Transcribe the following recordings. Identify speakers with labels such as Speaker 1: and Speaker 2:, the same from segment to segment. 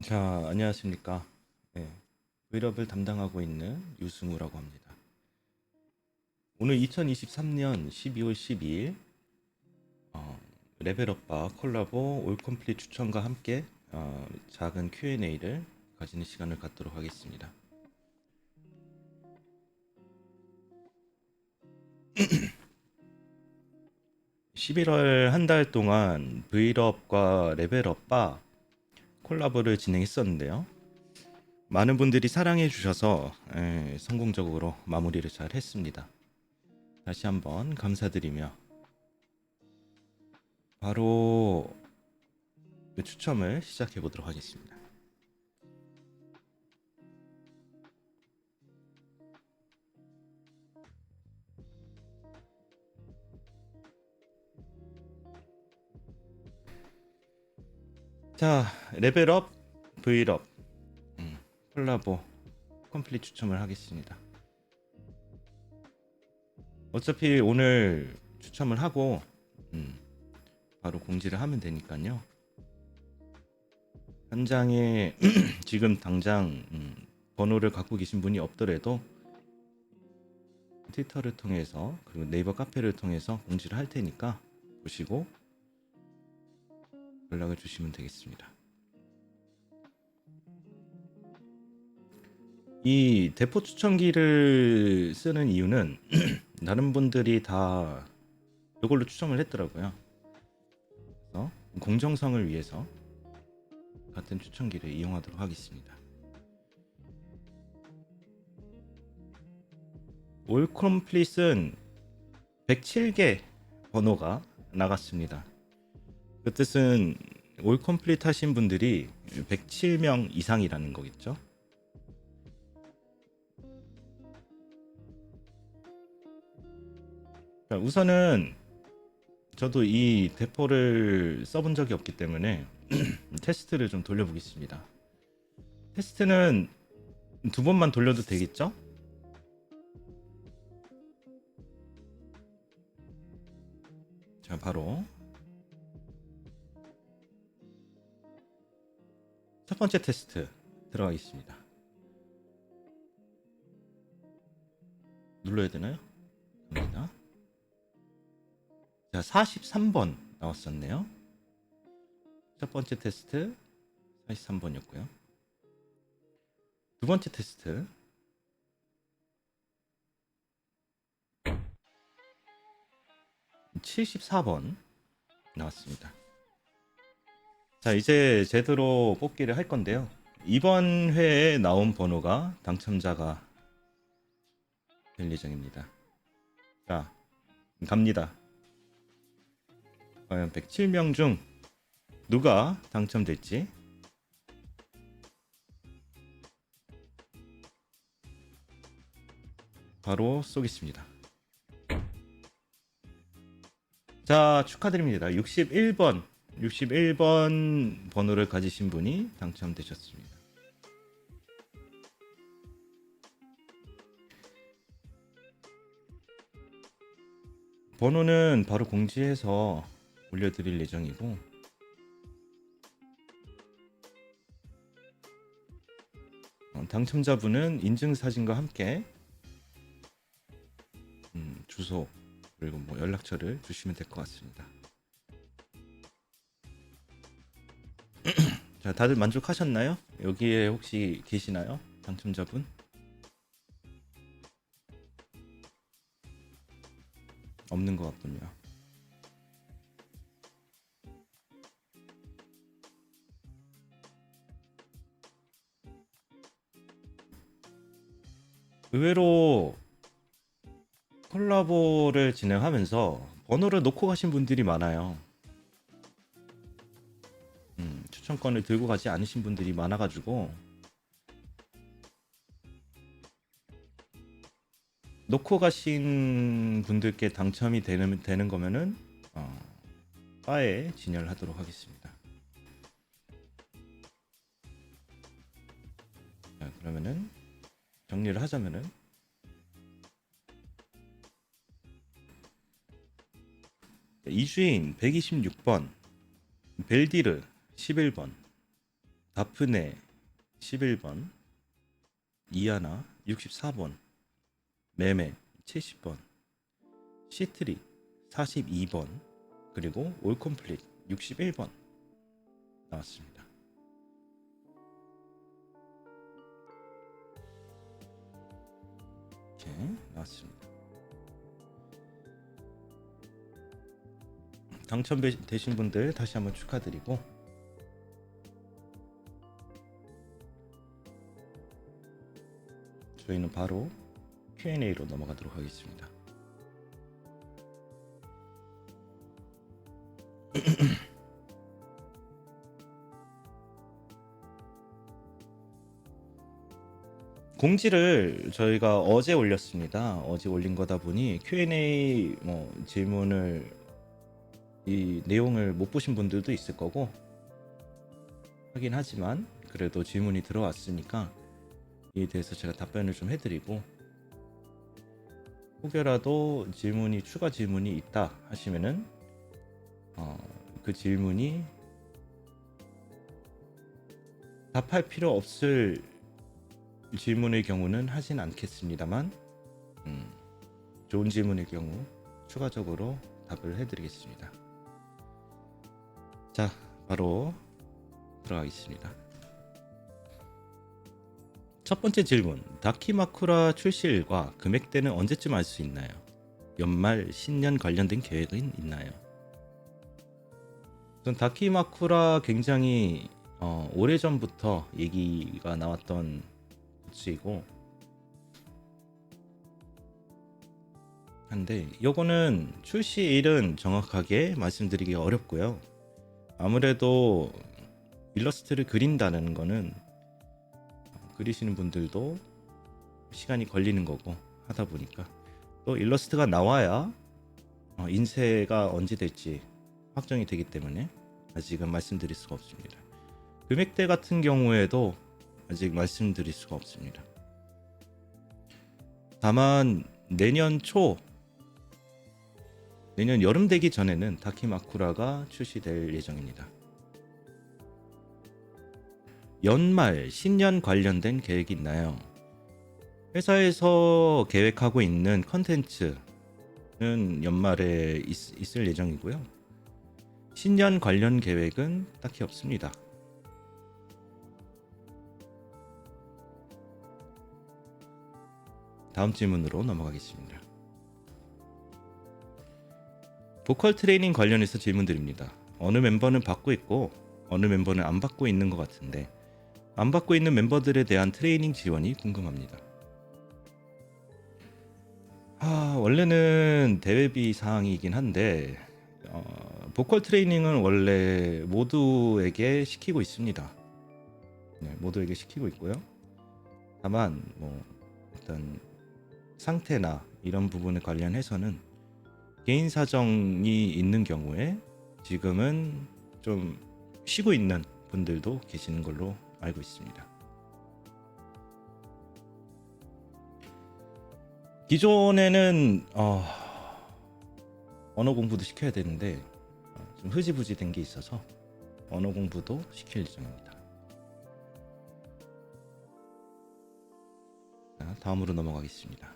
Speaker 1: 자, 안녕하십니까. 네, 브이럽을 담당하고 있는 유승우라고 합니다. 오늘 2023년 12월 12일 레벨업바 콜라보 올컴플릿 추천과 함께 작은 Q&A를 가지는 시간을 갖도록 하겠습니다. 11월 한 달 동안 브이럽과 레벨업바 콜라보를 진행했었는데요. 많은 분들이 사랑해 주셔서 성공적으로 마무리를 잘 했습니다. 다시 한번 감사드리며 바로 그 추첨을 시작해 보도록 하겠습니다. 자, 레벨업, 브이럽, 콜라보, 컴플릿 추첨을 하겠습니다. 어차피 오늘 추첨을 하고 바로 공지를 하면 되니까요. 현장에 지금 당장 번호를 갖고 계신 분이 없더라도 트위터를 통해서 그리고 네이버 카페를 통해서 공지를 할 테니까 보시고 연락을 주시면 되겠습니다. 이 대포 추천기를 쓰는 이유는 다른 분들이 다 이걸로 추첨을 했더라고요. 그래서 공정성을 위해서 같은 추천기를 이용하도록 하겠습니다. 올컴플릿은 107개 번호가 나갔습니다. 그 뜻은 올컴플릿 하신 분들이 107명 이상이라는 거겠죠. 자, 우선은 저도 이 대포를 써본 적이 없기 때문에 테스트를 좀 돌려보겠습니다. 테스트는 두 번만 돌려도 되겠죠? 자, 바로 첫 번째 테스트 들어가겠습니다. 눌러야 되나요? 갑니다. 자, 43번 나왔었네요. 첫 번째 테스트 43번이었고요. 두 번째 테스트 74번 나왔습니다. 자, 이제 제대로 뽑기를 할 건데요. 이번 회에 나온 번호가 당첨자가 될 예정입니다. 자, 갑니다. 과연 107명 중 누가 당첨될지 바로 쏘겠습니다. 자, 축하드립니다. 61번 번호를 가지신 분이 당첨되셨습니다. 번호는 바로 공지해서 올려드릴 예정이고 당첨자분은 인증사진과 함께 주소 그리고 뭐 연락처를 주시면 될 것 같습니다. 자, 다들 만족하셨나요? 여기에 혹시 계시나요? 당첨자분? 없는 것 같군요. 의외로 콜라보를 진행하면서 번호를 놓고 가신 분들이 많아요. 추천권을 들고 가지 않으신 분들이 많아가지고 놓고 가신 분들께 당첨이 되는 거면은 바에 진열을 하도록 하겠습니다. 자, 그러면은 정리를 하자면은 이주인 126번, 벨디르 11번, 다프네 11번, 이아나 64번, 매매 70번, 시트리 42번, 그리고 올컴플릿 61번 나왔습니다. 이렇게 나왔습니다. 당첨되신 분들 다시 한번 축하드리고, 저희는 바로 Q&A로 넘어가도록 하겠습니다. 공지를 저희가 어제 올렸습니다. 어제 올린 거다 보니 Q&A 질문을 이 내용을 못 보신 분들도 있을 거고 하긴 하지만, 그래도 질문이 들어왔으니까 이에 대해서 제가 답변을 좀 해드리고, 혹여라도 추가 질문이 있다 하시면은 그 질문이 답할 필요 없을 질문의 경우는 하진 않겠습니다만, 좋은 질문의 경우 추가적으로 답을 해드리겠습니다. 자, 바로 들어가겠습니다. 첫 번째 질문, 다키마쿠라 출시일과 금액대는 언제쯤 알 수 있나요? 연말 신년 관련된 계획은 있나요? 전 다키마쿠라 굉장히 오래전부터 얘기가 나왔던 굿즈이고 한데, 요거는 출시일은 정확하게 말씀드리기 어렵고요. 아무래도 일러스트를 그린다는 거는 그리시는 분들도 시간이 걸리는 거고 하다 보니까, 또 일러스트가 나와야 인쇄가 언제 될지 확정이 되기 때문에 아직은 말씀드릴 수가 없습니다. 금액대 같은 경우에도 아직 말씀드릴 수가 없습니다. 다만 내년 여름 되기 전에는 다키마쿠라가 출시될 예정입니다. 연말 신년 관련된 계획이 있나요? 회사에서 계획하고 있는 컨텐츠는 연말에 있을 예정이고요. 신년 관련 계획은 딱히 없습니다. 다음 질문으로 넘어가겠습니다. 보컬 트레이닝 관련해서 질문드립니다. 어느 멤버는 받고 있고 어느 멤버는 안 받고 있는 것 같은데, 안 받고 있는 멤버들에 대한 트레이닝 지원이 궁금합니다. 원래는 대회비 사항이긴 한데 보컬 트레이닝은 원래 모두에게 시키고 있습니다. 네, 모두에게 시키고 있고요. 다만 일단 상태나 이런 부분에 관련해서는 개인 사정이 있는 경우에 지금은 좀 쉬고 있는 분들도 계시는 걸로 알고 있습니다. 기존에는 언어 공부도 시켜야 되는데 좀 흐지부지 된 게 있어서 언어 공부도 시킬 예정입니다. 자, 다음으로 넘어가겠습니다.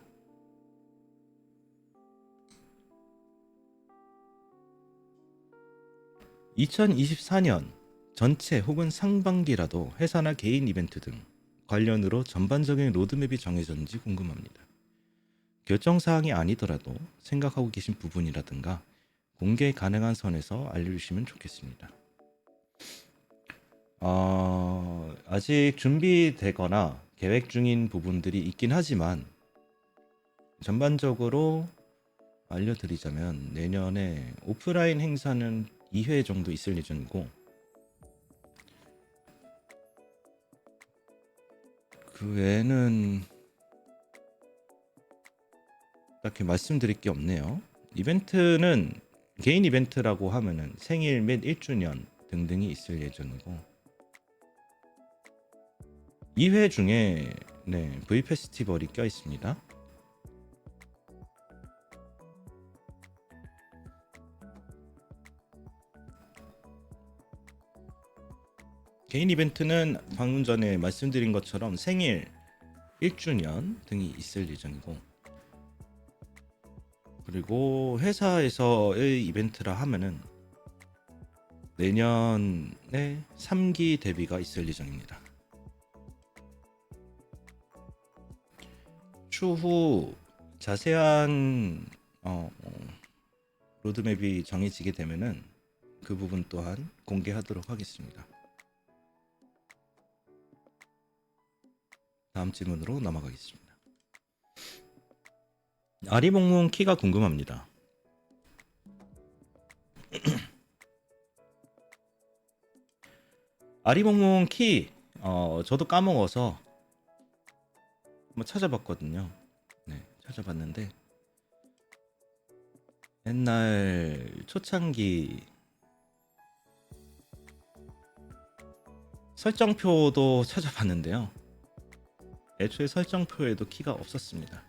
Speaker 1: (2024년) 전체 혹은 상반기라도 회사나 개인 이벤트 등 관련으로 전반적인 로드맵이 정해졌는지 궁금합니다. 결정사항이 아니더라도 생각하고 계신 부분이라든가 공개 가능한 선에서 알려주시면 좋겠습니다. 아직 준비되거나 계획 중인 부분들이 있긴 하지만, 전반적으로 알려드리자면 내년에 오프라인 행사는 2회 정도 있을 예정이고, 그 외에는 딱히 말씀드릴 게 없네요. 이벤트는 개인 이벤트라고 하면은 생일 및 1주년 등등이 있을 예정이고, 2회 중에 V 페스티벌이 껴 있습니다. 개인 이벤트는 방금 전에 말씀드린 것처럼 생일 1주년 등이 있을 예정이고, 그리고 회사에서의 이벤트라 하면은 내년에 3기 데뷔가 있을 예정입니다. 추후 자세한 로드맵이 정해지게 되면은 그 부분 또한 공개하도록 하겠습니다. 다음 질문으로 넘어가겠습니다. 아리몽몽 키가 궁금합니다. 아리몽몽 키 저도 까먹어서 한번 찾아봤거든요. 네, 찾아봤는데 옛날 초창기 설정표도 찾아봤는데요. 애초에 설정표에도 키가 없었습니다.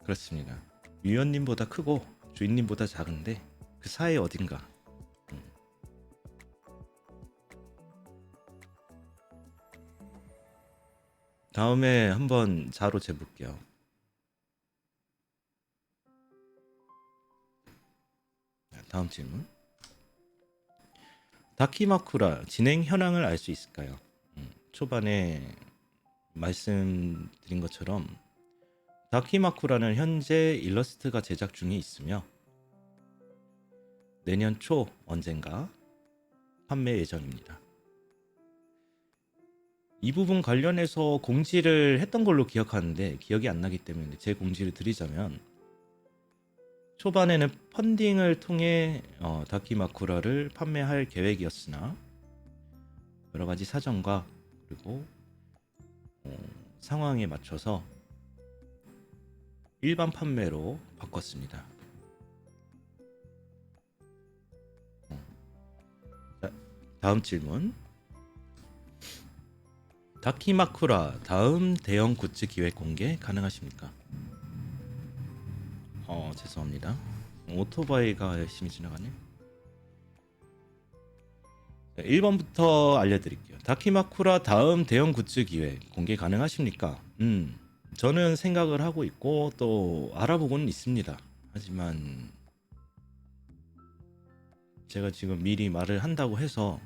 Speaker 1: 그렇습니다. 위원님보다 크고 주인님보다 작은데 그 사이 어딘가. 다음에 한번 자로 재볼게요. 다음 질문. 다키마쿠라 진행 현황을 알 수 있을까요? 초반에 말씀드린 것처럼 다키마쿠라는 현재 일러스트가 제작 중에 있으며 내년 초 언젠가 판매 예정입니다. 이 부분 관련해서 공지를 했던 걸로 기억하는데 기억이 안 나기 때문에 제 공지를 드리자면, 초반에는 펀딩을 통해 다키마쿠라를 판매할 계획이었으나 여러 가지 사정과 그리고 상황에 맞춰서 일반 판매로 바꿨습니다. 자, 다음 질문. 다키마쿠라 다음 대형 굿즈 기획 공개 가능하십니까? 죄송합니다. 오토바이가 열심히 지나가네. 1번부터 알려드릴게요. 다키마쿠라 다음 대형 굿즈 기획 공개 가능하십니까? 저는 생각을 하고 있고 또 알아보고는 있습니다. 하지만 제가 지금 미리 말을 한다고 해서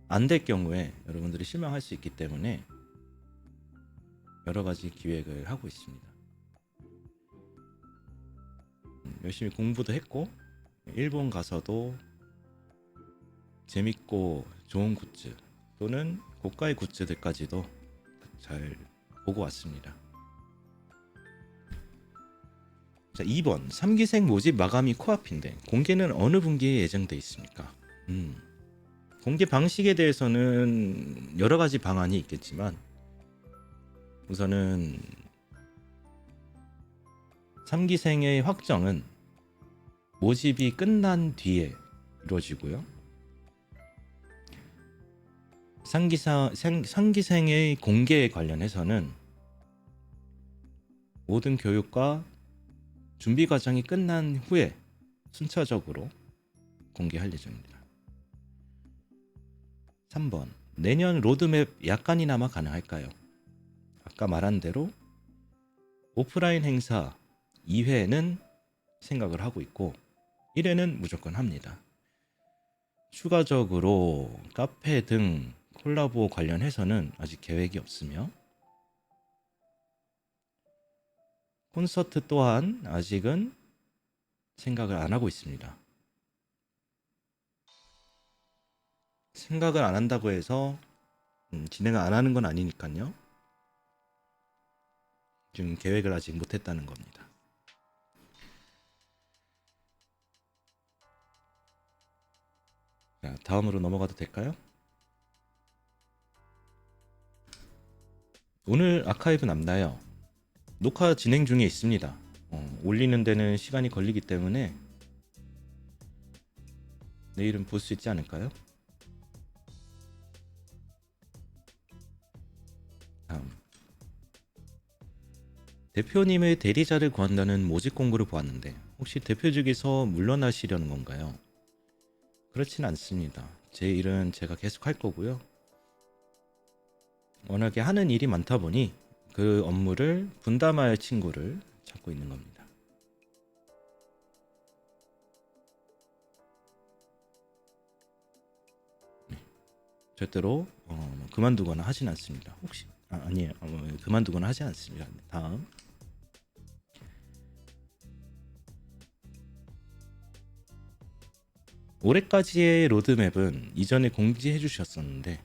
Speaker 1: 안 될 경우에 여러분들이 실망할 수 있기 때문에 여러 가지 기획을 하고 있습니다. 열심히 공부도 했고 일본 가서도 재밌고 좋은 굿즈 또는 고가의 굿즈들까지도 잘 보고 왔습니다. 자, 2번 3기생 모집 마감이 코앞인데 공개는 어느 분기에 예정돼 있습니까? 공개 방식에 대해서는 여러 가지 방안이 있겠지만 우선은 3기생의 확정은 모집이 끝난 뒤에 이루어지고요. 3기생의 공개에 관련해서는 모든 교육과 준비 과정이 끝난 후에 순차적으로 공개할 예정입니다. 3번 내년 로드맵 약간이나마 가능할까요? 아까 말한 대로 오프라인 행사 2회는 생각을 하고 있고 1회는 무조건 합니다. 추가적으로 카페 등 콜라보 관련해서는 아직 계획이 없으며 콘서트 또한 아직은 생각을 안 하고 있습니다. 생각을 안 한다고 해서 진행을 안 하는 건 아니니까요. 지금 계획을 아직 못했다는 겁니다. 자, 다음으로 넘어가도 될까요? 오늘 아카이브 남나요? 녹화 진행 중에 있습니다. 올리는 데는 시간이 걸리기 때문에 내일은 볼 수 있지 않을까요? 다음. 대표님의 대리자를 구한다는 모집 공고를 보았는데 혹시 대표직에서 물러나시려는 건가요? 그렇진 않습니다. 제 일은 제가 계속 할 거고요. 워낙에 하는 일이 많다 보니 그 업무를 분담할 친구를 찾고 있는 겁니다. 절대로 그만두거나 하진 않습니다. 혹시 아니에요. 그만두거나 하지 않습니다. 다음. 올해까지의 로드맵은 이전에 공지해 주셨었는데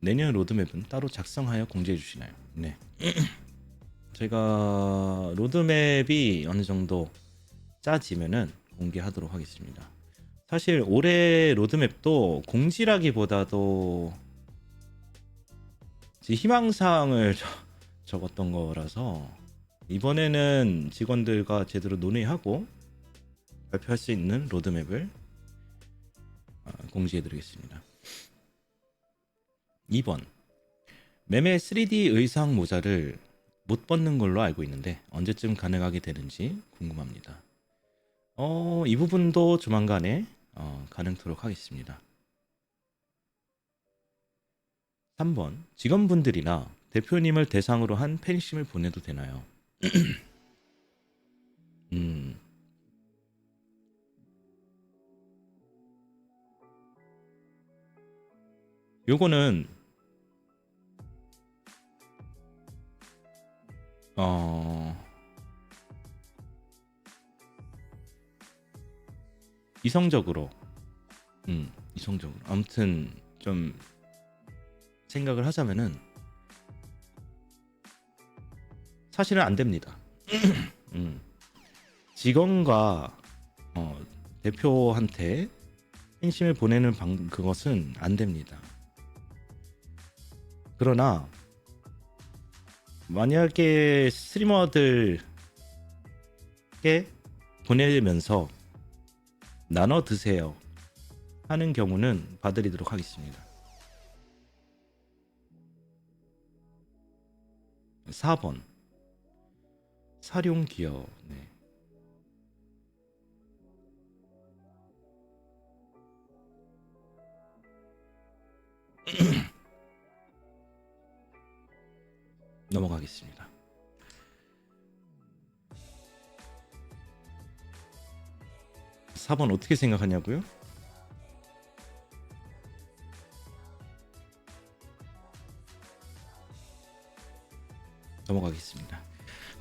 Speaker 1: 내년 로드맵은 따로 작성하여 공지해 주시나요? 네. 제가 로드맵이 어느 정도 짜지면은 공개하도록 하겠습니다. 사실 올해 로드맵도 공지라기보다도 희망사항을 적었던 거라서 이번에는 직원들과 제대로 논의하고 발표할 수 있는 로드맵을 공지해 드리겠습니다. 2번. 매매 3D 의상 모자를 못 벗는 걸로 알고 있는데 언제쯤 가능하게 되는지 궁금합니다. 이 부분도 조만간에 가능토록 하겠습니다. 3번. 직원분들이나 대표님을 대상으로 한 팬심을 보내도 되나요? 요거는 이성적으로 이성적으로 아무튼 좀 생각을 하자면은 사실은 안 됩니다. 직원과 대표한테 팬심을 보내는 그것은 안 됩니다. 그러나 만약에 스트리머들께 보내면서 나눠 드세요 하는 경우는 봐드리도록 하겠습니다. 4번. 사룡 기업. 네. 넘어가겠습니다. 4번 어떻게 생각하냐고요? 넘어가겠습니다.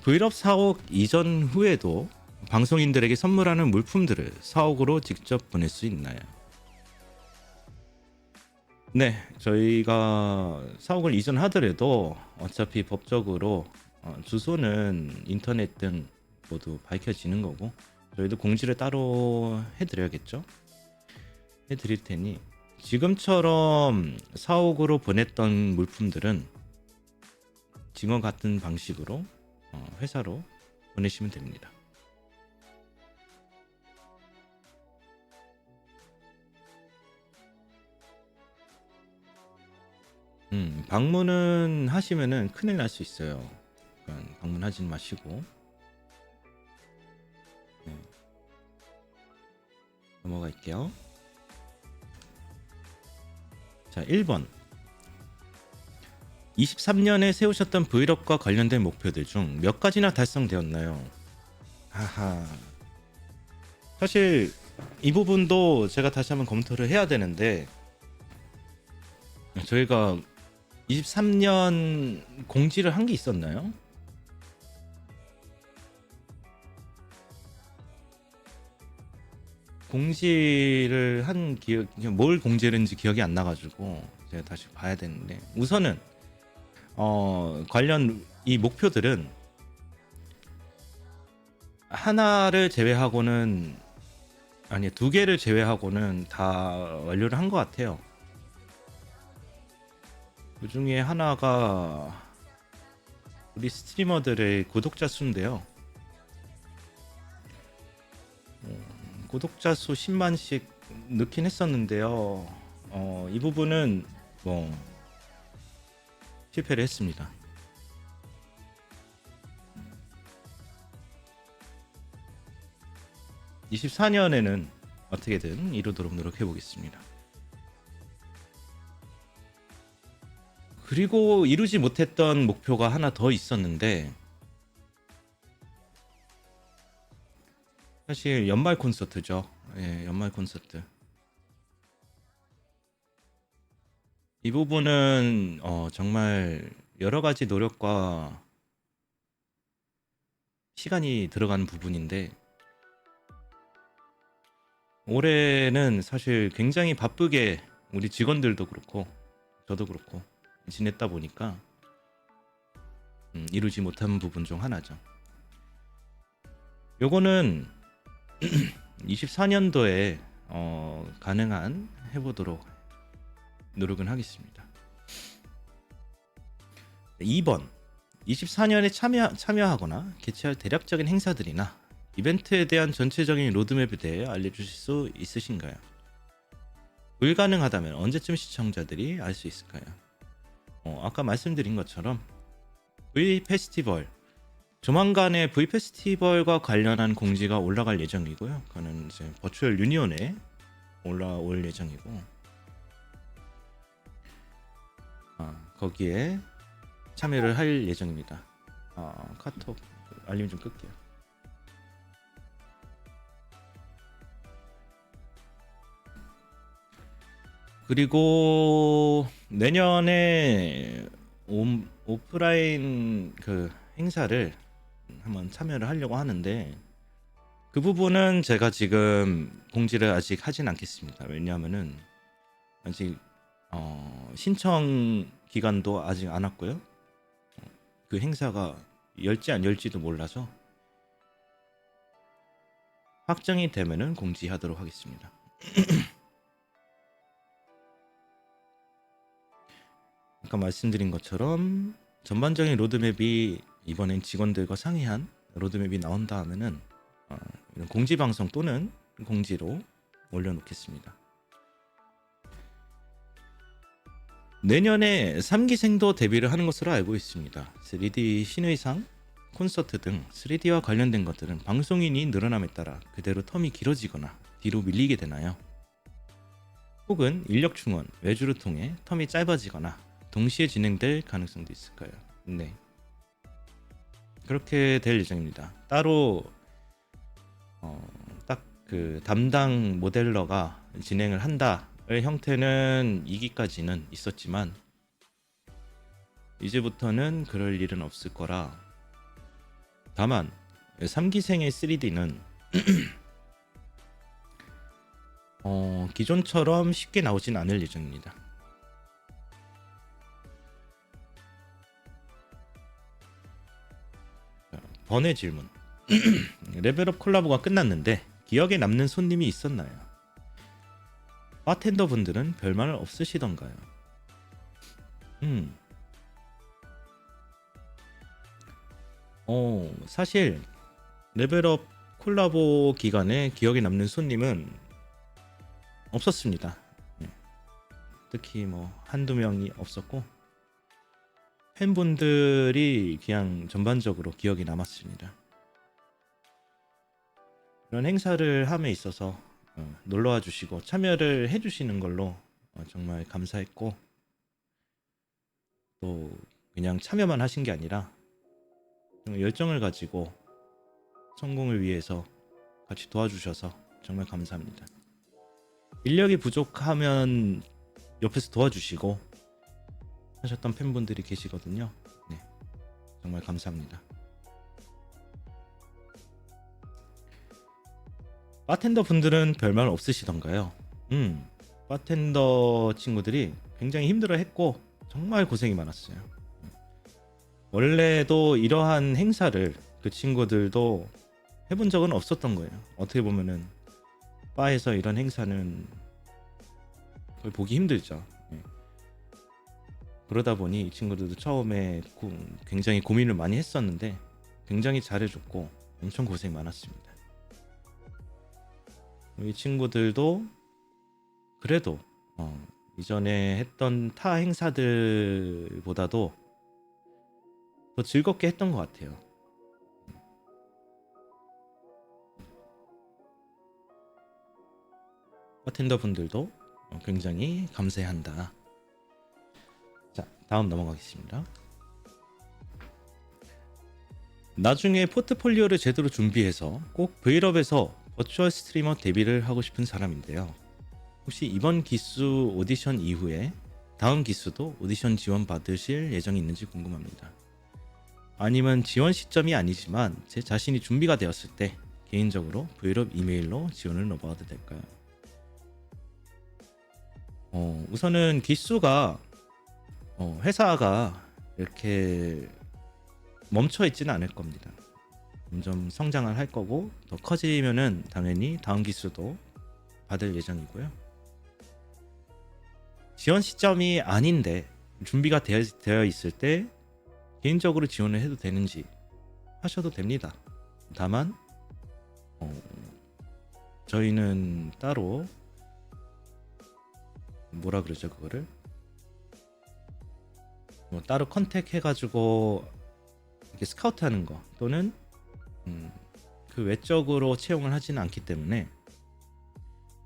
Speaker 1: 브이럽 사옥 이전 후에도 방송인들에게 선물하는 물품들을 사옥으로 직접 보낼 수 있나요? 네, 저희가 사옥을 이전하더라도 어차피 법적으로 주소는 인터넷 등 모두 밝혀지는 거고 저희도 공지를 따로 해드려야겠죠? 해드릴 테니 지금처럼 사옥으로 보냈던 물품들은 지금 같은 방식으로 회사로 보내시면 됩니다. 방문은 하시면은 큰일 날 수 있어요. 그러니까 방문하지 마시고 네. 넘어갈게요. 자, 1번. 23년에 세우셨던 브이롭과 관련된 목표들 중 몇 가지나 달성되었나요? 하하. 사실 이 부분도 제가 다시 한번 검토를 해야 되는데 저희가 23년 공지를 한 게 있었나요? 공지를 한 기억, 뭘 공지를 했는지 기억이 안 나가지고 제가 다시 봐야 되는데 우선은 관련 이 목표들은 하나를 제외하고는 아니 두 개를 제외하고는 다 완료를 한 것 같아요. 그 중에 하나가 우리 스트리머들의 구독자 수인데요. 구독자 수 10만씩 넣긴 했었는데요. 이 부분은 뭐 실패를 했습니다. 24년에는 어떻게든 이루도록 노력해 보겠습니다. 그리고 이루지 못했던 목표가 하나 더 있었는데, 사실 연말 콘서트죠. 예, 연말 콘서트. 이 부분은 정말 여러 가지 노력과 시간이 들어가는 부분인데, 올해는 사실 굉장히 바쁘게 우리 직원들도 그렇고 저도 그렇고 지냈다 보니까 이루지 못한 부분 중 하나죠. 요거는 24년도에 가능한 해보도록 노력은 하겠습니다. 2번, 24년에 참여하거나 개최할 대략적인 행사들이나 이벤트에 대한 전체적인 로드맵에 대해 알려주실 수 있으신가요? 불가능하다면 언제쯤 시청자들이 알 수 있을까요? 아까 말씀드린 것처럼 V 페스티벌, 조만간에 V 페스티벌과 관련한 공지가 올라갈 예정이고요. 그거는 이제 버추얼 유니온에 올라올 예정이고, 거기에 참여를 할 예정입니다. 카톡 알림 좀 끌게요. 그리고 내년에 오프라인 그 행사를 한번 참여를 하려고 하는데, 그 부분은 제가 지금 공지를 아직 하진 않겠습니다. 왜냐하면은 아직 신청 기간도 아직 안 왔고요. 그 행사가 열지 안 열지도 몰라서 확정이 되면은 공지하도록 하겠습니다. 아까 말씀드린 것처럼 전반적인 로드맵이 이번엔 직원들과 상의한 로드맵이 나온다 하면은 이런 공지 방송 또는 공지로 올려놓겠습니다. 내년에 3기생도 데뷔를 하는 것으로 알고 있습니다. 3D 신의상, 콘서트 등 3D와 관련된 것들은 방송인이 늘어남에 따라 그대로 텀이 길어지거나 뒤로 밀리게 되나요? 혹은 인력 충원, 외주를 통해 텀이 짧아지거나 동시에 진행될 가능성도 있을까요? 네, 그렇게 될 예정입니다. 따로 딱 그 담당 모델러가 진행을 한다의 형태는 2기까지는 있었지만 이제부터는 그럴 일은 없을 거라. 다만 3기생의 3D는 기존처럼 쉽게 나오진 않을 예정입니다. 번외 질문. 레벨업 콜라보가 끝났는데 기억에 남는 손님이 있었나요? 바텐더 분들은 별말 없으시던가요? 사실 레벨업 콜라보 기간에 기억에 남는 손님은 없었습니다. 특히 뭐 한두 명이 없었고, 팬분들이 그냥 전반적으로 기억이 남았습니다. 이런 행사를 함에 있어서 놀러와 주시고 참여를 해주시는 걸로 정말 감사했고, 또 그냥 참여만 하신 게 아니라 열정을 가지고 성공을 위해서 같이 도와주셔서 정말 감사합니다. 인력이 부족하면 옆에서 도와주시고 하셨던 팬분들이 계시거든요. 네, 정말 감사합니다. 바텐더 분들은 별말 없으시던가요? 바텐더 친구들이 굉장히 힘들어했고 정말 고생이 많았어요. 원래도 이러한 행사를 그 친구들도 해본 적은 없었던 거예요. 어떻게 보면은 바에서 이런 행사는 거의 보기 힘들죠. 그러다 보니 이 친구들도 처음에 굉장히 고민을 많이 했었는데 굉장히 잘해줬고 엄청 고생 많았습니다. 이 친구들도 그래도 이전에 했던 타 행사들보다도 더 즐겁게 했던 것 같아요. 바텐더 분들도 굉장히 감사해한다. 자, 다음 넘어가겠습니다. 나중에 포트폴리오를 제대로 준비해서 꼭 브이럽에서 버추얼 스트리머 데뷔를 하고 싶은 사람인데요. 혹시 이번 기수 오디션 이후에 다음 기수도 오디션 지원 받으실 예정이 있는지 궁금합니다. 아니면 지원 시점이 아니지만 제 자신이 준비가 되었을 때 개인적으로 브이럽 이메일로 지원을 넣어봐도 될까요? 우선은 기수가 회사가 이렇게 멈춰 있지는 않을 겁니다. 점점 성장을 할 거고 더 커지면은 당연히 다음 기수도 받을 예정이고요. 지원 시점이 아닌데 준비가 되어 있을 때 개인적으로 지원을 해도 되는지 하셔도 됩니다. 다만 저희는 따로 뭐라 그러죠 그거를 따로 컨택 해가지고 이렇게 스카우트하는 거 또는 그 외적으로 채용을 하지는 않기 때문에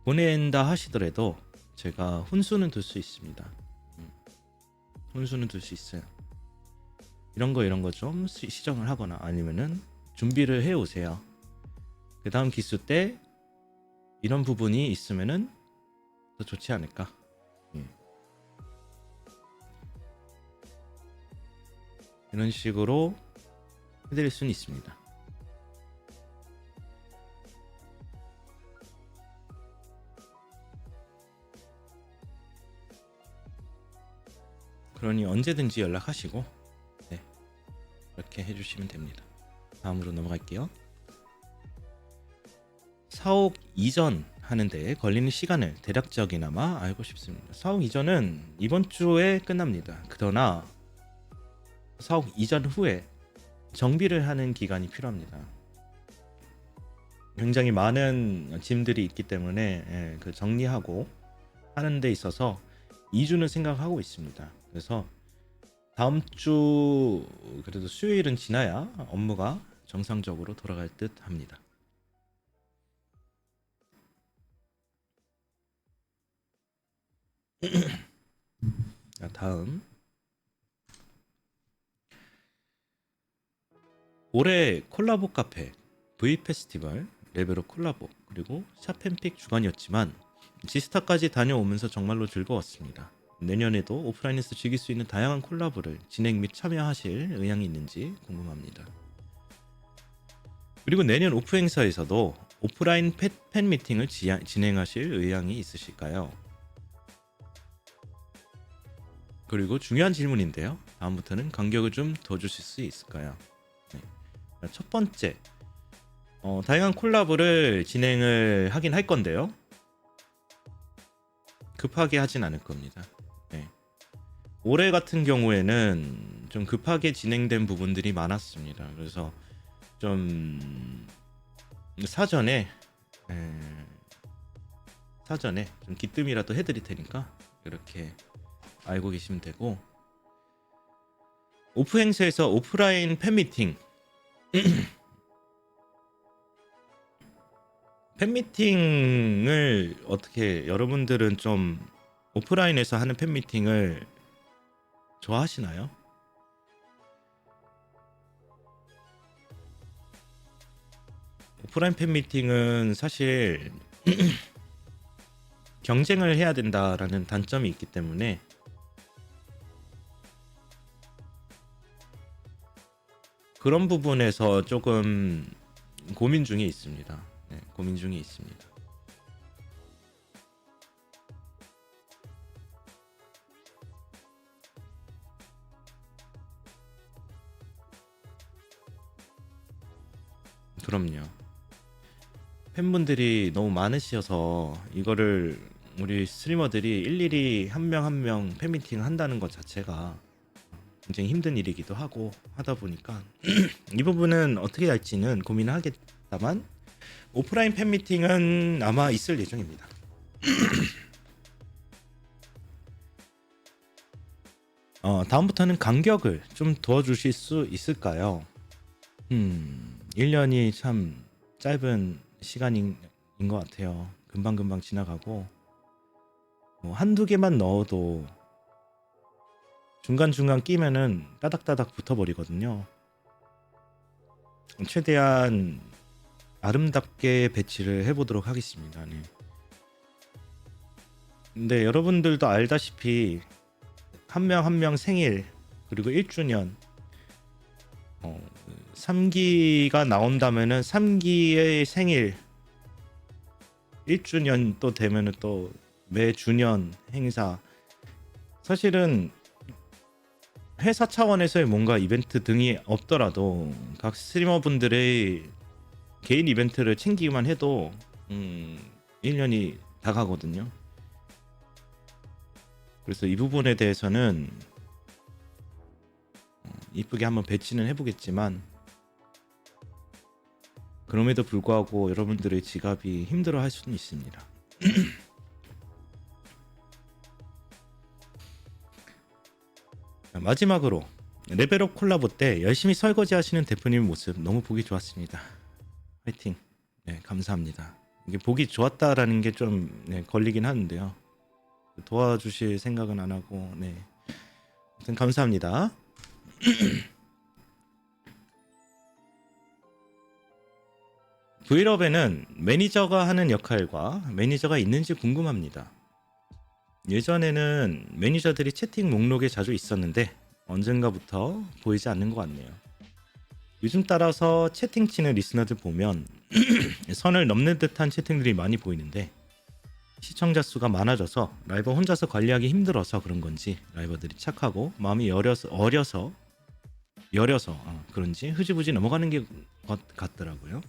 Speaker 1: 보낸다 하시더라도 제가 훈수는 둘 수 있습니다. 훈수는 둘 수 있어요. 이런 거 좀 시정을 하거나 아니면은 준비를 해 오세요. 그 다음 기수 때 이런 부분이 있으면은 더 좋지 않을까. 이런 식으로 해드릴 수는 있습니다. 그러니 언제든지 연락하시고 이렇게 해주시면 됩니다. 다음으로 넘어갈게요. 사옥 이전 하는데 걸리는 시간을 대략적이나마 알고 싶습니다. 사옥 이전은 이번 주에 끝납니다. 그러나 사옥 이전 후에 정비를 하는 기간이 필요합니다. 굉장히 많은 짐들이 있기 때문에 그 정리하고 하는 데 있어서 2주는 생각하고 있습니다. 그래서 다음 주 그래도 수요일은 지나야 업무가 정상적으로 돌아갈 듯 합니다. 자, 다음 올해 콜라보 카페 V 페스티벌 레벨업 콜라보 그리고 샤펜픽 주간이었지만 지스타까지 다녀오면서 정말로 즐거웠습니다. 내년에도 오프라인에서 즐길 수 있는 다양한 콜라보를 진행 및 참여하실 의향이 있는지 궁금합니다. 그리고 내년 오프 행사에서도 오프라인 팬 미팅을 진행하실 의향이 있으실까요? 그리고 중요한 질문인데요. 다음부터는 간격을 좀 더 주실 수 있을까요? 네. 첫 번째, 다양한 콜라보를 진행을 하긴 할 건데요. 급하게 하진 않을 겁니다. 네. 올해 같은 경우에는 좀 급하게 진행된 부분들이 많았습니다. 그래서 좀 사전에 좀 기뜸이라도 해드릴 테니까 이렇게 알고 계시면 되고, 오프 행사에서 오프라인 팬미팅 팬미팅을 어떻게 여러분들은 좀 오프라인에서 하는 팬미팅을 좋아하시나요? 오프라인 팬미팅은 사실 경쟁을 해야 된다라는 단점이 있기 때문에 그런 부분에서 조금 고민 중에 있습니다. 네, 고민 중에 있습니다. 그럼요. 팬분들이 너무 많으셔서 이거를 우리 스트리머들이 일일이 한 명 한 명 팬미팅 한다는 것 자체가 굉장히 힘든 일이기도 하고 하다 보니까 이 부분은 어떻게 할지는 고민을 하겠다만 오프라인 팬미팅은 아마 있을 예정입니다. 다음부터는 간격을 좀 도와주실 수 있을까요? 1년이 참 짧은 시간인 것 같아요. 금방금방 지나가고 뭐 한두 개만 넣어도 중간중간 끼면은 따닥따닥 붙어버리거든요. 최대한 아름답게 배치를 해보도록 하겠습니다. 네. 근데 여러분들도 알다시피 한 명 한 명 생일 그리고 1주년 3기가 나온다면은 3기의 생일 1주년 또 되면은 또 매주년 행사 사실은 회사 차원에서의 뭔가 이벤트 등이 없더라도 각 스트리머분들의 개인 이벤트를 챙기기만 해도 1년이 다 가거든요. 그래서 이 부분에 대해서는 이쁘게 한번 배치는 해보겠지만 그럼에도 불구하고 여러분들의 지갑이 힘들어할 수는 있습니다. 마지막으로 레벨업 콜라보 때 열심히 설거지 하시는 대표님 모습 너무 보기 좋았습니다. 화이팅. 네, 감사합니다. 이게 보기 좋았다라는 게 좀 걸리긴 하는데요. 도와주실 생각은 안 하고 네. 아무튼 감사합니다. 브이럽에는 매니저가 하는 역할과 매니저가 있는지 궁금합니다. 예전에는 매니저들이 채팅 목록에 자주 있었는데 언젠가부터 보이지 않는 것 같네요. 요즘 따라서 채팅 치는 리스너들 보면 선을 넘는 듯한 채팅들이 많이 보이는데 시청자 수가 많아져서 라이버 혼자서 관리하기 힘들어서 그런 건지 라이버들이 착하고 마음이 어려서 그런지 흐지부지 넘어가는 게 같더라고요.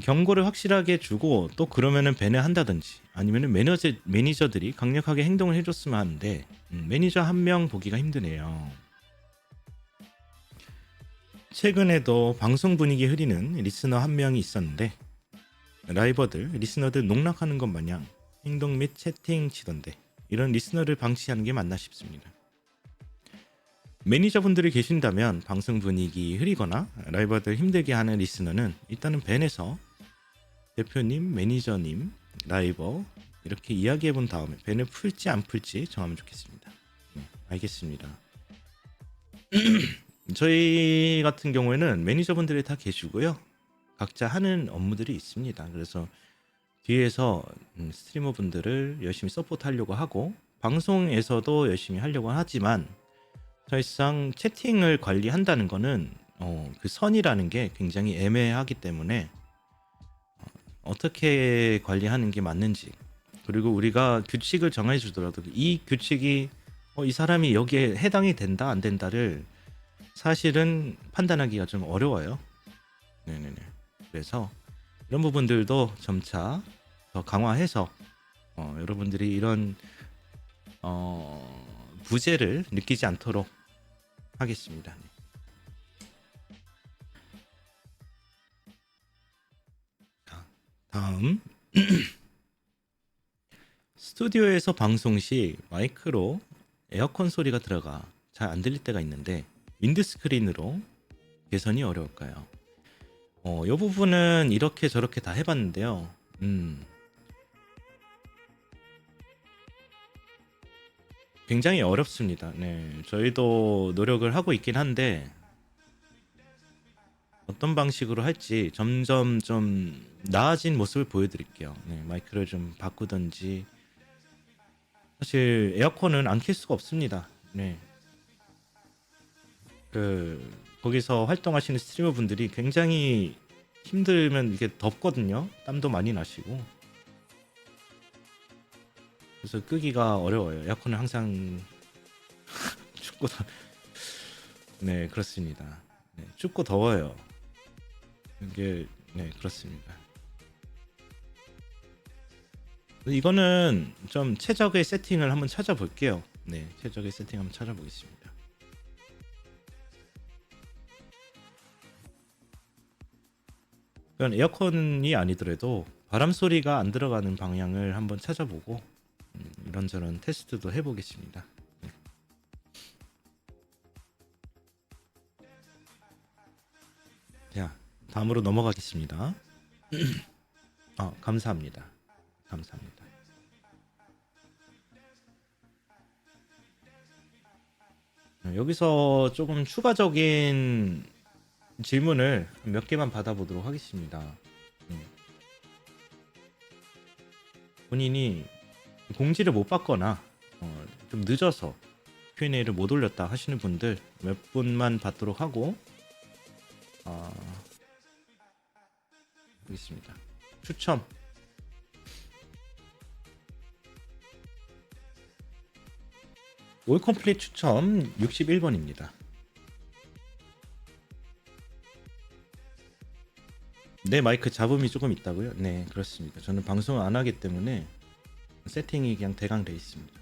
Speaker 1: 경고를 확실하게 주고 또 그러면은 밴을 한다든지 아니면은 매니저들이 강력하게 행동을 해줬으면 하는데 매니저 한 명 보기가 힘드네요. 최근에도 방송 분위기 흐리는 리스너 한 명이 있었는데 리스너들 농락하는 것 마냥 행동 및 채팅 치던데 이런 리스너를 방치하는 게 맞나 싶습니다. 매니저분들이 계신다면 방송 분위기 흐리거나 라이버들 힘들게 하는 리스너는 일단은 밴에서 대표님, 매니저님, 라이버 이렇게 이야기해 본 다음에 밴을 풀지 안 풀지 정하면 좋겠습니다. 네, 알겠습니다. 저희 같은 경우에는 매니저분들이 다 계시고요. 각자 하는 업무들이 있습니다. 그래서 뒤에서 스트리머 분들을 열심히 서포트하려고 하고 방송에서도 열심히 하려고 하지만 사실상 채팅을 관리한다는 거는 그 선이라는 게 굉장히 애매하기 때문에 어떻게 관리하는 게 맞는지 그리고 우리가 규칙을 정해주더라도 이 규칙이 이 사람이 여기에 해당이 된다 안 된다를 사실은 판단하기가 좀 어려워요. 네네네. 그래서 이런 부분들도 점차 더 강화해서 여러분들이 이런 부재를 느끼지 않도록 하겠습니다. 다음 스튜디오에서 방송 시 마이크로 에어컨 소리가 들어가 잘 안 들릴 때가 있는데 윈드스크린으로 개선이 어려울까요? 이 부분은 이렇게 저렇게 다 해봤는데요. 굉장히 어렵습니다. 네, 저희도 노력을 하고 있긴 한데 어떤 방식으로 할지 점점 좀 나아진 모습을 보여드릴게요. 네, 마이크를 좀 바꾸든지 사실 에어컨은 안 켤 수가 없습니다. 네, 거기서 활동하시는 스트리머 분들이 굉장히 힘들면 이게 덥거든요. 땀도 많이 나시고 그래서 끄기가 어려워요. 에어컨은 항상 춥고 네 그렇습니다. 네, 춥고 더워요. 이게 네 그렇습니다. 이거는 좀 최적의 세팅을 한번 찾아볼게요. 네 최적의 세팅 한번 찾아보겠습니다. 그건 에어컨이 아니더라도 바람 소리가 안 들어가는 방향을 한번 찾아보고 이런저런 테스트도 해보겠습니다. 자, 다음으로 넘어가겠습니다. 감사합니다. 감사합니다. 여기서 조금 추가적인 질문을 몇 개만 받아보도록 하겠습니다. 본인이 공지를 못 받거나 좀 늦어서 Q&A를 못 올렸다 하시는 분들 몇 분만 받도록 하고 하겠습니다. 추첨 올 컴플릿 추첨 61번입니다. 내 마이크 잡음이 조금 있다고요? 네, 그렇습니다. 저는 방송을 안 하기 때문에 세팅이 그냥 대강 돼 있습니다.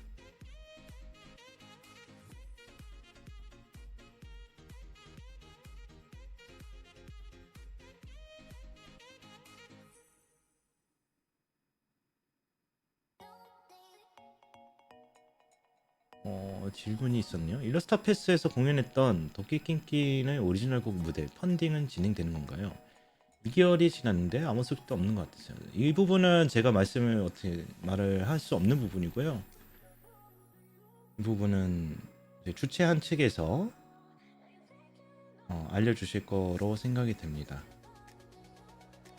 Speaker 1: 질문이 있었네요. 일러스트 패스에서 공연했던 도끼 낑낑의 오리지널 곡 무대 펀딩은 진행되는 건가요? 2개월이 지났는데 아무 소식도 없는 것 같아요. 이 부분은 제가 말을 할 수 없는 부분이고요. 이 부분은 주최한 측에서 알려주실 거로 생각이 됩니다.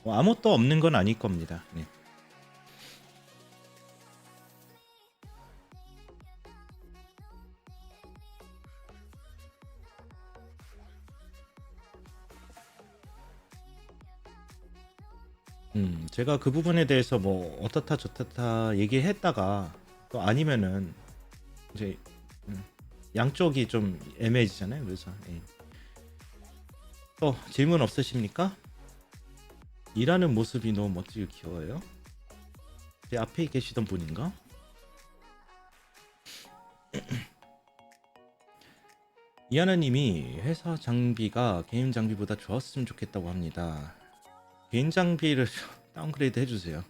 Speaker 1: 아무것도 없는 건 아닐 겁니다. 네. 제가 그 부분에 대해서 뭐 어떻다 저렇다 얘기했다가 또 아니면은 이제 양쪽이 좀 애매해지잖아요. 그래서 또 질문 없으십니까? 일하는 모습이 너무 멋지고 귀여워요. 제 앞에 계시던 분인가? 이하나님이 회사 장비가 개인 장비보다 좋았으면 좋겠다고 합니다. 개인 장비를 다운그레이드 해주세요.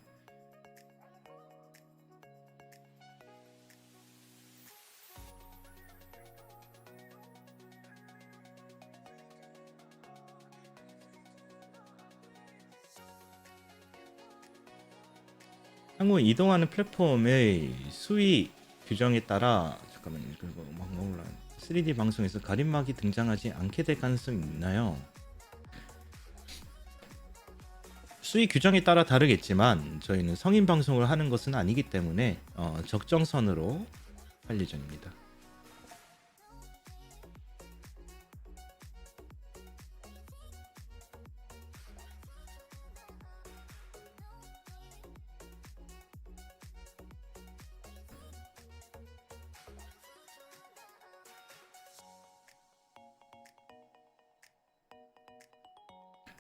Speaker 1: 향후 이동하는 플랫폼의 수위 규정에 따라 잠깐만요. 그리고 3D 방송에서 가림막이 등장하지 않게 될 가능성이 있나요? 수위 규정에 따라 다르겠지만 저희는 성인 방송을 하는 것은 아니기 때문에 적정선으로 할 예정입니다.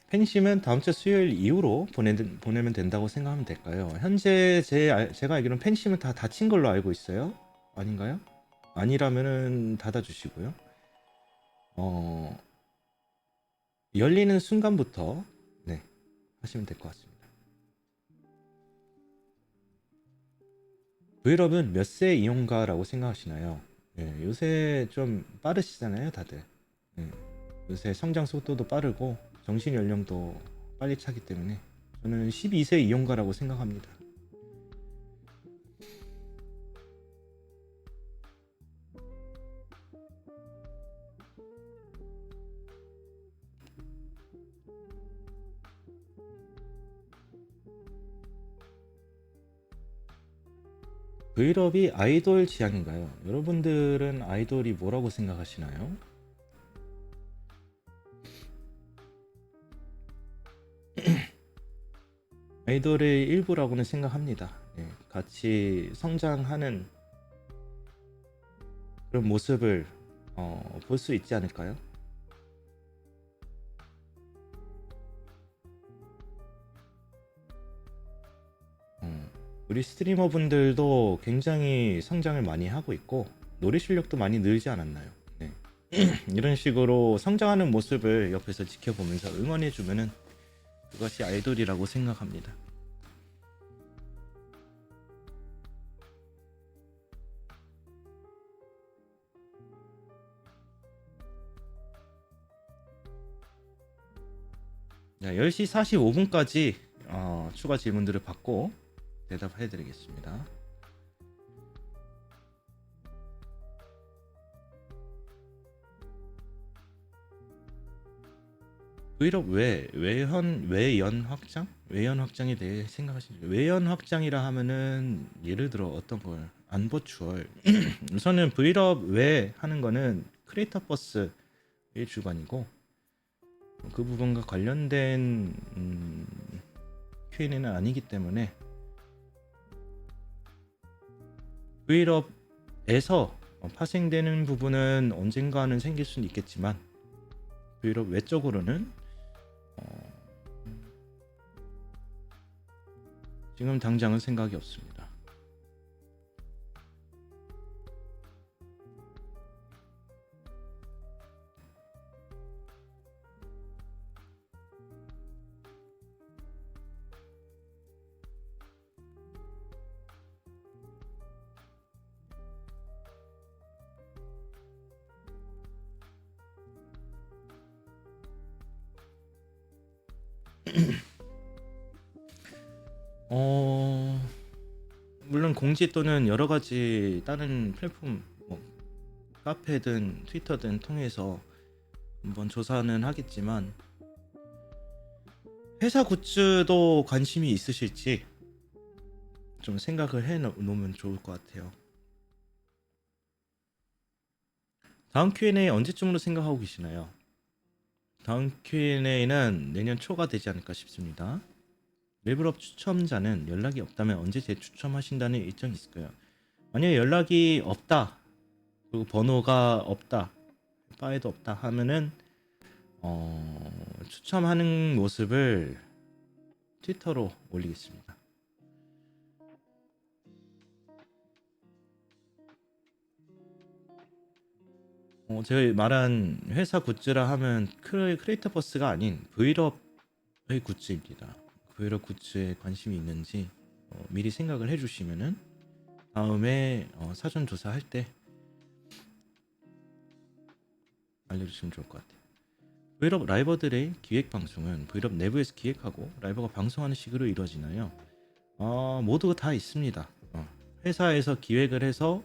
Speaker 1: 팬심은 다음 주 수요일 이후로 보내면 된다고 생각하면 될까요? 현재 제가 알기로는 팬심은 다 닫힌 걸로 알고 있어요. 아닌가요? 아니라면은 닫아주시고요. 열리는 순간부터 네 하시면 될 것 같습니다. 브이럽은 몇 세 이용가라고 생각하시나요? 네, 요새 좀 빠르시잖아요, 다들. 네, 요새 성장 속도도 빠르고 정신 연령도 빨리 차기 때문에 저는 12세 이용가라고 생각합니다. 브이럽이 아이돌 취향인가요? 여러분들은 아이돌이 뭐라고 생각하시나요? 아이돌의 일부라고는 생각합니다. 예, 같이 성장하는 그런 모습을 볼 수 있지 않을까요? 우리 스트리머 분들도 굉장히 성장을 많이 하고 있고 노래 실력도 많이 늘지 않았나요? 네. 이런 식으로 성장하는 모습을 옆에서 지켜보면서 응원해주면은 그것이 아이돌이라고 생각합니다. 자, 10시 45분까지 추가 질문들을 받고 대답해 드리겠습니다. 브이롭 외연 확장? 외연 확장에 대해 생각하시죠? 외연 확장이라 하면은 예를 들어 어떤 걸 안버추얼 우선은 브이롭 외 하는 거는 크리에이터 버스의 주관이고 그 부분과 관련된 Q&A는 아니기 때문에 브이롭에서 파생되는 부분은 언젠가는 생길 수는 있겠지만 브이롭 외적으로는 지금 당장은 생각이 없습니다. 물론 공지 또는 여러 가지 다른 플랫폼 뭐 카페든 트위터든 통해서 한번 조사는 하겠지만 회사 굿즈도 관심이 있으실지 좀 생각을 해 놓으면 좋을 것 같아요. 다음 Q&A 언제쯤으로 생각하고 계시나요? 다음 Q&A는 내년 초가 되지 않을까 싶습니다. 레벨업 추첨자는 연락이 없다면 언제 재추첨하신다는 일정이 있을까요? 만약에 연락이 없다 그리고 번호가 없다 파일도 없다 하면은 추첨하는 모습을 트위터로 올리겠습니다. 제가 말한 회사 굿즈라 하면 크리에이터 버스가 아닌 브이럽의 굿즈입니다. 브이럽 굿즈에 관심이 있는지 미리 생각을 해주시면은 다음에 사전 조사할 때 알려주시면 좋을 것 같아요. 브이럽 라이버들의 기획 방송은 브이럽 내부에서 기획하고 라이버가 방송하는 식으로 이루어지나요? 모두 다 있습니다. 회사에서 기획을 해서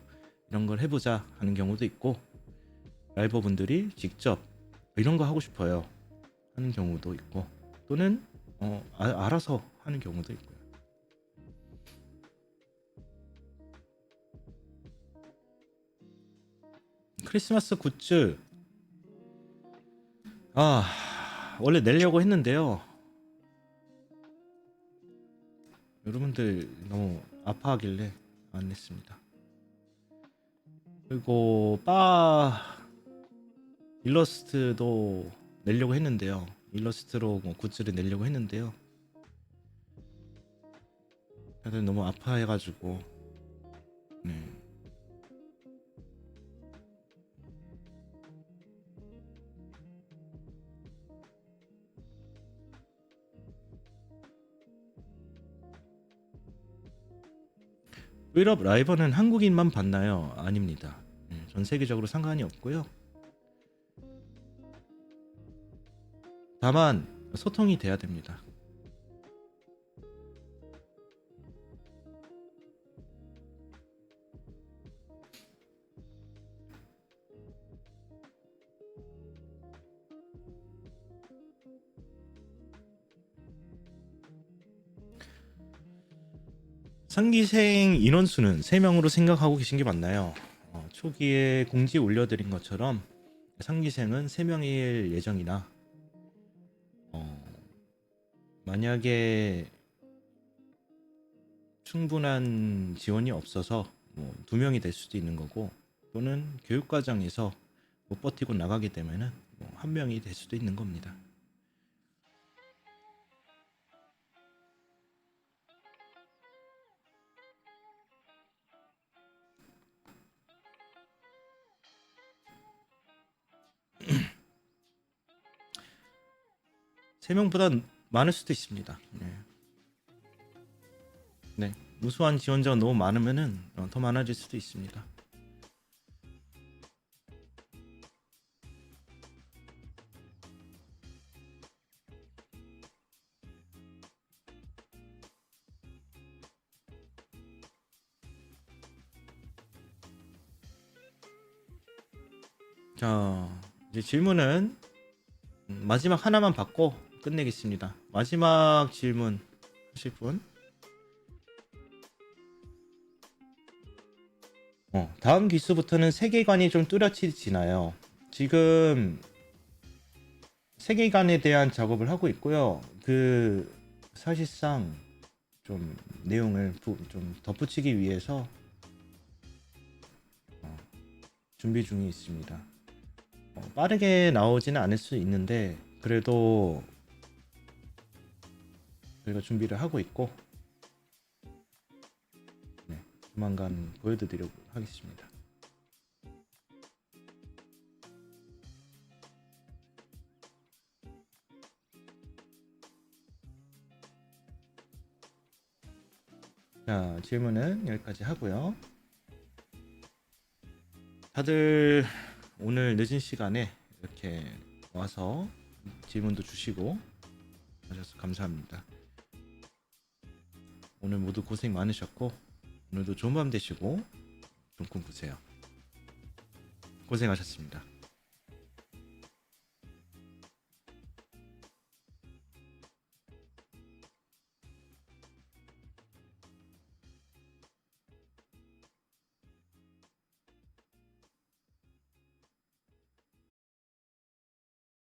Speaker 1: 이런 걸 해보자 하는 경우도 있고 라이버분들이 직접 이런 거 하고 싶어요 하는 경우도 있고 또는 알아서 하는 경우도 있고요. 크리스마스 굿즈 원래 내려고 했는데요. 여러분들 너무 아파하길래 안 냈습니다. 그리고 바 일러스트도 내려고 했는데요. 일러스트로 뭐 굿즈를 내려고 했는데요. 다들 너무 아파해가지고 네. 브이럽 라이버는 한국인만 봤나요? 아닙니다. 전 세계적으로 상관이 없고요. 다만 소통이 돼야 됩니다. 상기생 인원수는 3명으로 생각하고 계신 게 맞나요? 초기에 공지 올려드린 것처럼 상기생은 3명일 예정이나 만약에 충분한 지원이 없어서 뭐 2명이 될 수도 있는 거고 또는 교육과정에서 못 버티고 나가게 되면은 뭐 1명이 될 수도 있는 겁니다. 세 명보다 많을 수도 있습니다. 네. 네. 무수한 지원자가 너무 많으면은 더 많아질 수도 있습니다. 자, 이제 질문은 마지막 하나만 받고 끝내겠습니다. 마지막 질문 하실 분? 다음 기수부터는 세계관이 좀 뚜렷해지나요? 지금 세계관에 대한 작업을 하고 있고요. 사실상 좀 내용을 좀 덧붙이기 위해서 준비 중에 있습니다. 빠르게 나오지는 않을 수 있는데 그래도 저희가 준비를 하고 있고 네, 조만간 보여드리려고 하겠습니다. 자, 질문은 여기까지 하고요. 다들 오늘 늦은 시간에 이렇게 와서 질문도 주시고 하셔서 감사합니다. 오늘 모두 고생 많으셨고 오늘도 좋은 밤 되시고 좋은 꿈 꾸세요. 고생하셨습니다.